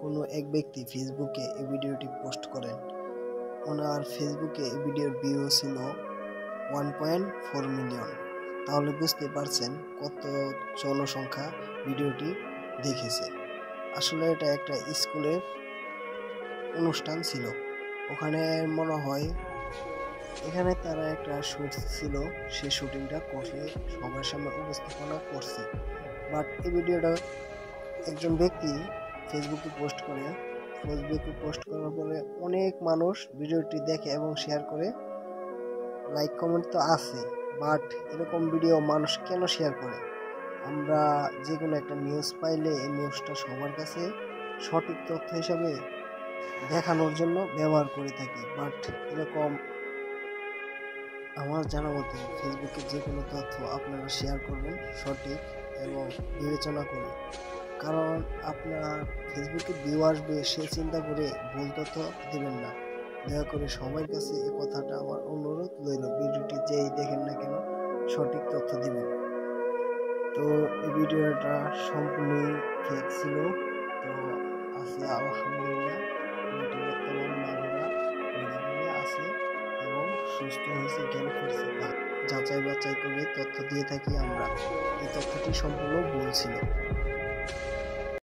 কোনো এক ব্যক্তি ফেসবুকে এই ভিডিওটি পোস্ট করেন। ওনার ফেসবুকে এই ভিডিওর ভিউ ছিল 1.4 মিলিয়ন। তাহলে বুঝতে পারছেন কত জনসংখ্যা ভিডিওটি দেখেছে। আসলে এটা একটা স্কুলের অনুষ্ঠান ছিল। ওখানে মনে হয় এখানে তারা একটা শুট ছিল, সেই শুটিংটা করছে, সবার সামনে উপস্থাপনা করছে। বাট এই ভিডিওটা একজন ব্যক্তি ফেসবুকে পোস্ট করার পরে অনেক মানুষ ভিডিওটি দেখে এবং শেয়ার করে। লাইক কমেন্ট তো আছে, বাট এরকম ভিডিও মানুষ কেন শেয়ার করে? আমরা যে কোনো একটা নিউজ পাইলে এই নিউজটা সবার কাছে সঠিক তথ্য হিসাবে দেখানোর জন্য ব্যবহার করে থাকি। বাট এরকম আমার জানা মতে ফেসবুকে যে কোনো তথ্য আপনারা শেয়ার করবেন সঠিক এবং বিবেচনা করে, কারণ আপনার ফেসবুকে ভিউ আসবে সে চিন্তা করে ভুল তথ্য দেবেন না। দয়া করে সবার কাছে এই কথাটা আমার অনুরোধ রইল, ভিডিওটি যেই দেখেন না কেন সঠিক তথ্য দিবেন। তো এই ভিডিওটা সম্পূর্ণই ফেক ছিল। তো আছে আলহামদুলিল্লাহ, বর্তমান মা-বাবা আছে এবং সুস্থ হয়েছে, জ্ঞান ফিরছে। যাচাই বাছাই করে তথ্য দিয়ে থাকি আমরা। এই তথ্যটি সম্পূর্ণ ভুল ছিল।